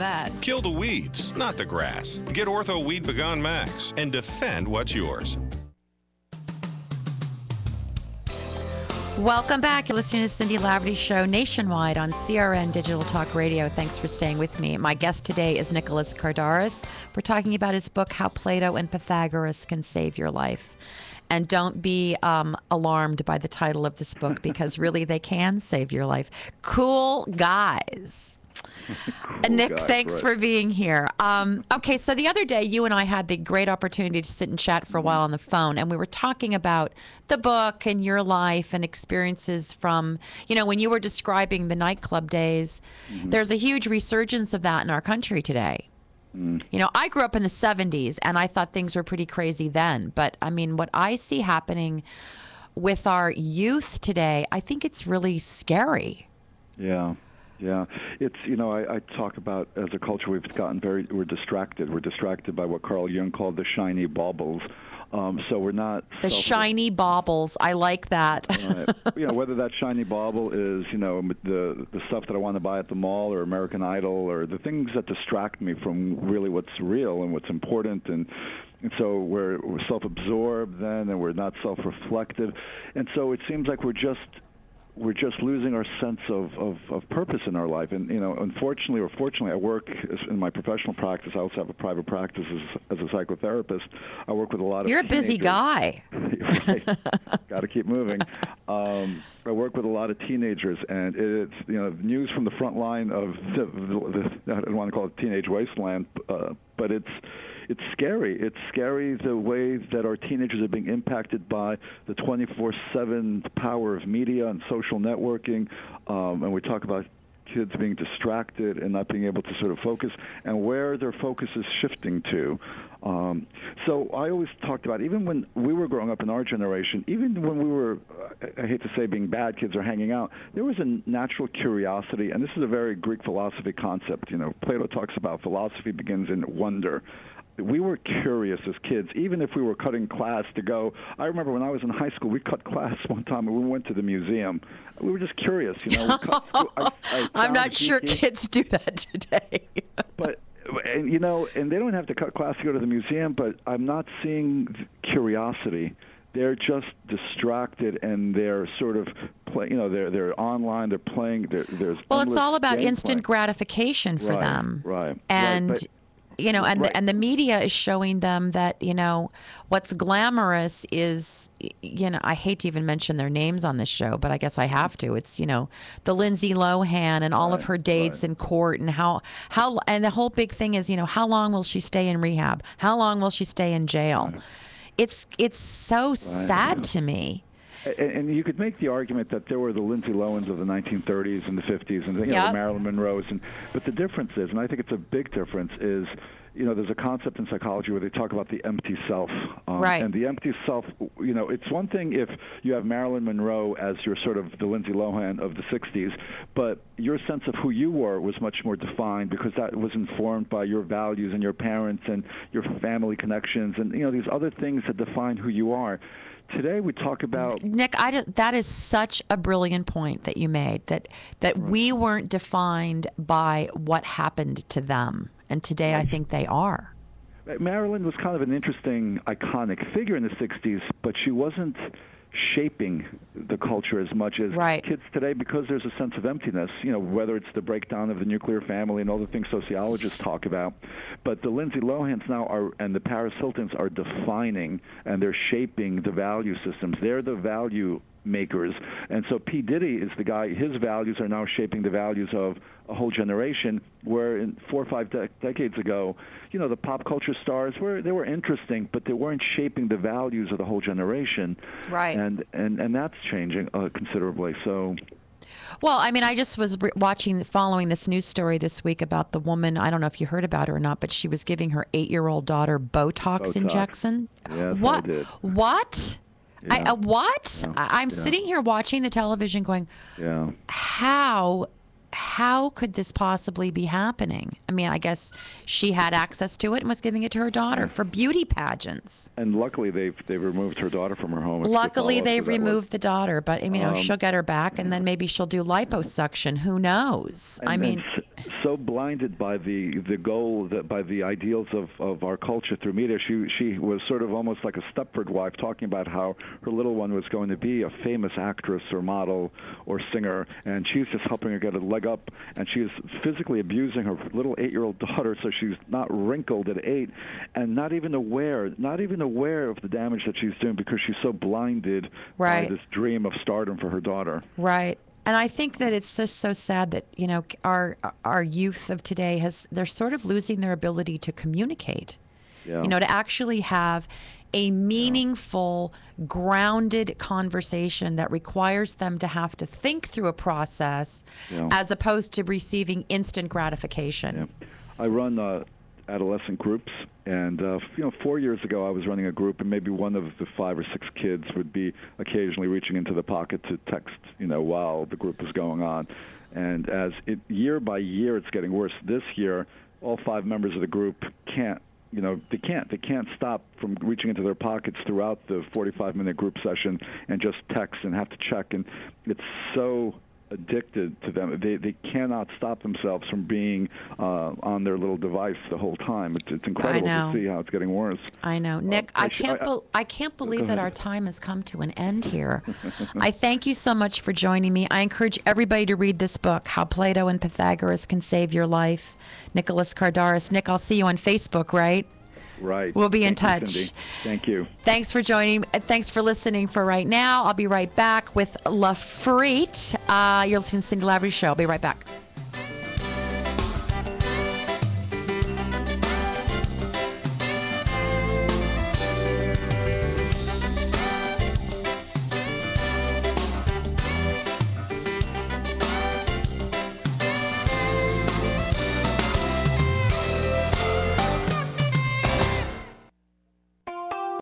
that. Kill the weeds, not the grass. Get Ortho Weed Begone Max and defend what's yours. Welcome back. You're listening to Cindy Laverty Show nationwide on CRN Digital Talk Radio. Thanks for staying with me. My guest today is Nicholas Kardaras. We're talking about his book, How Plato and Pythagoras Can Save Your Life. And don't be alarmed by the title of this book, because really they can save your life. Cool guys. Cool Nick, guy, thanks right. for being here. Okay, so the other day you and I had the great opportunity to sit and chat for a while on the phone, and we were talking about the book and your life and experiences from, when you were describing the nightclub days. There's a huge resurgence of that in our country today. I grew up in the 70s, and I thought things were pretty crazy then. But, I mean, what I see happening with our youth today, I think it's really scary. Yeah. It's, I talk about, as a culture, we've gotten we're distracted. We're distracted by what Carl Jung called the shiny baubles. So we're not... The shiny baubles. I like that. Whether that shiny bauble is, the stuff that I want to buy at the mall or American Idol, or the things that distract me from really what's real and what's important. And so we're self-absorbed then, and we're not self-reflective. And so it seems like we're just losing our sense of purpose in our life. And, unfortunately or fortunately, I work in my professional practice. I also have a private practice as a psychotherapist. I work with a lot of You're a busy guy. Right. Got to keep moving. I work with a lot of teenagers, and it's, news from the front line of I don't want to call it teenage wasteland, but it's scary. It's scary the way that our teenagers are being impacted by the 24/7 power of media and social networking. And we talk about kids being distracted and not being able to sort of focus, and where their focus is shifting to. So I always talked about, even when we were growing up in our generation, even when we were, I hate to say being bad kids or hanging out, there was a natural curiosity, and this is a very Greek philosophy concept. Plato talks about philosophy begins in wonder. We were curious as kids, even if we were cutting class to go. I remember when I was in high school, we cut class one time and we went to the museum. We were just curious, I'm not sure kids do that today. And they don't have to cut class to go to the museum, but I'm not seeing curiosity. They're just distracted, and they're sort of they're online, they're playing. There's it's all about instant gratification for them. Right. And and the media is showing them that, what's glamorous is, I hate to even mention their names on this show, but I guess I have to. It's, the Lindsay Lohan and all of her dates in court, and how and the whole big thing is, how long will she stay in rehab? How long will she stay in jail? It's so sad to me. And you could make the argument that there were the Lindsay Lohans of the 1930s and the 50s, and the Marilyn Monroes, but the difference is, and I think it's a big difference, is there's a concept in psychology where they talk about the empty self. Right. And the empty self, it's one thing if you have Marilyn Monroe as your sort of the Lindsay Lohan of the 60s, but your sense of who you were was much more defined, because that was informed by your values and your parents and your family connections and, these other things that define who you are. Today we talk about... Nick, that is such a brilliant point that you made, that we weren't defined by what happened to them. And today I think they are. Marilyn was kind of an interesting, iconic figure in the 60s, but she wasn't shaping the culture as much as kids today, because there's a sense of emptiness, whether it's the breakdown of the nuclear family and all the things sociologists talk about. But the Lindsay Lohans now and the Paris Hiltons are defining, and they're shaping the value systems. They're the value makers. And so P. Diddy is the guy, his values are now shaping the values of a whole generation, where in 4 or 5 decades ago, the pop culture stars they were interesting, but they weren't shaping the values of the whole generation. Right. And that's changing considerably. So... Well, I mean, I just was following this news story this week about the woman. I don't know if you heard about her or not, but she was giving her 8-year-old daughter Botox injection. Yes, what? I did. What? Yeah. What? Yeah. I'm sitting here watching the television going, how could this possibly be happening? I mean, I guess she had access to it and was giving it to her daughter for beauty pageants. And luckily, they've removed her daughter from her home. Luckily, they've removed the daughter, but she'll get her back, and then maybe she'll do liposuction. Who knows? so blinded by the goal, by the ideals of our culture through media. She was sort of almost like a Stepford wife, talking about how her little one was going to be a famous actress or model or singer, and she's just helping her get a leg up, and she's physically abusing her little 8-year-old daughter, so she's not wrinkled at 8, and not even aware of the damage that she's doing, because she's so blinded by this dream of stardom for her daughter. Right. And I think that it's just so sad that, our youth of today they're sort of losing their ability to communicate. Yeah. To actually have a meaningful, grounded conversation that requires them to have to think through a process as opposed to receiving instant gratification. Yeah. I run adolescent groups, and 4 years ago I was running a group, and maybe one of the 5 or 6 kids would be occasionally reaching into the pocket to text, while the group was going on. And year by year, it's getting worse. This year, all 5 members of the group can't stop from reaching into their pockets throughout the 45-minute group session and just text and have to check, and it's so addicted to them. They cannot stop themselves from being on their little device the whole time. It's incredible to see how it's getting worse. I know. Nick, I can't believe that our time has come to an end here. I thank you so much for joining me. I encourage everybody to read this book, How Plato and Pythagoras Can Save Your Life. Nicholas Kardaras. Nick, I'll see you on Facebook, right? Right. We'll be in touch. You, Cindy. Thank you. Thanks for joining. Thanks for listening for right now. I'll be right back with Laverty. You're listening to Cindy Laverty Show. I'll be right back.